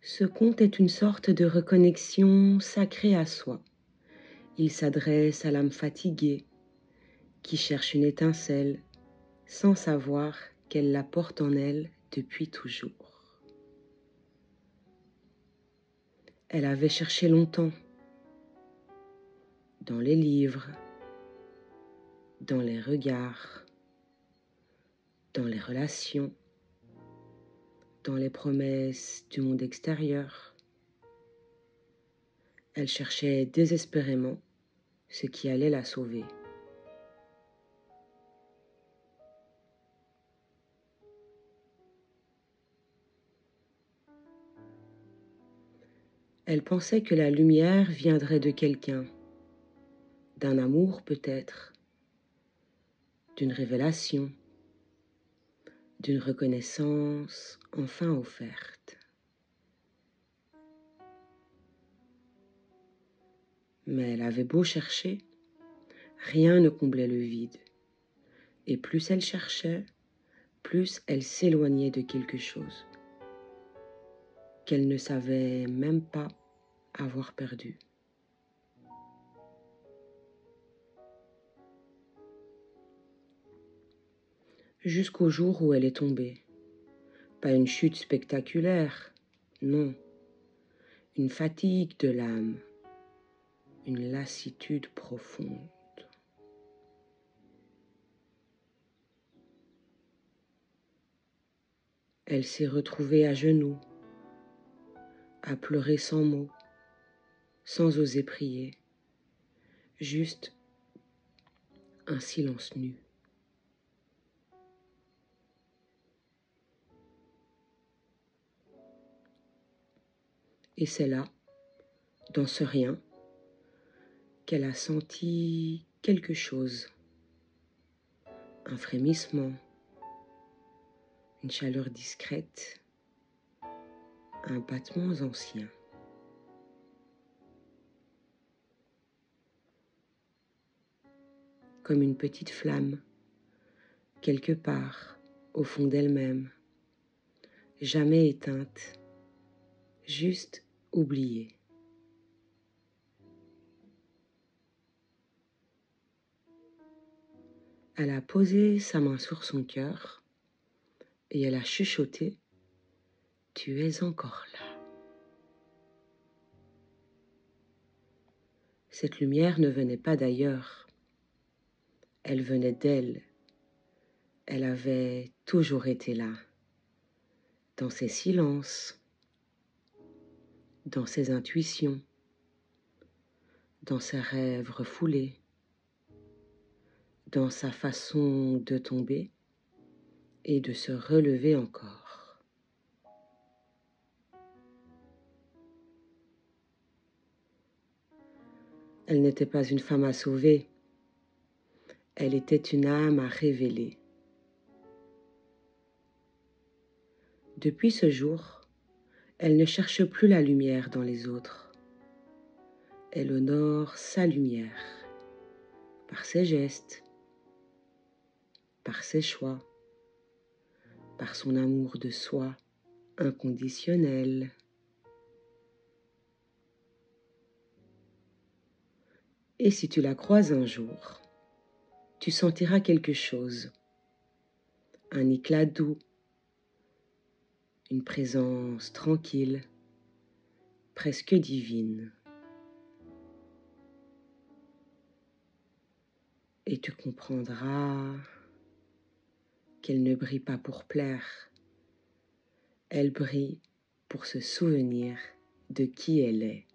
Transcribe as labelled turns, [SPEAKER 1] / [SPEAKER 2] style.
[SPEAKER 1] Ce conte est une sorte de reconnexion sacrée à soi. Il s'adresse à l'âme fatiguée, qui cherche une étincelle, sans savoir qu'elle la porte en elle depuis toujours. Elle avait cherché longtemps, dans les livres, dans les regards, dans les relations, dans les promesses du monde extérieur. Elle cherchait désespérément ce qui allait la sauver. Elle pensait que la lumière viendrait de quelqu'un, d'un amour peut-être, d'une révélation, d'une reconnaissance enfin offerte. Mais elle avait beau chercher, rien ne comblait le vide. Et plus elle cherchait, plus elle s'éloignait de quelque chose qu'elle ne savait même pas avoir perdu. Jusqu'au jour où elle est tombée. Pas une chute spectaculaire, non. Une fatigue de l'âme, une lassitude profonde. Elle s'est retrouvée à genoux, à pleurer sans mots, sans oser prier, juste un silence nu. Et c'est là, dans ce rien, qu'elle a senti quelque chose, un frémissement, une chaleur discrète, un battement ancien. Comme une petite flamme, quelque part, au fond d'elle-même, jamais éteinte, juste oubliée. Elle a posé sa main sur son cœur et elle a chuchoté « Tu es encore là ». Cette lumière ne venait pas d'ailleurs, elle venait d'elle. Elle avait toujours été là, dans ses silences, dans ses intuitions, dans ses rêves refoulés, dans sa façon de tomber et de se relever encore. Elle n'était pas une femme à sauver, elle était une âme à révéler. Depuis ce jour, elle ne cherche plus la lumière dans les autres. Elle honore sa lumière, par ses gestes, par ses choix, par son amour de soi inconditionnel. Et si tu la croises un jour, tu sentiras quelque chose, un éclat doux, une présence tranquille, presque divine. Et tu comprendras qu'elle ne brille pas pour plaire, elle brille pour se souvenir de qui elle est.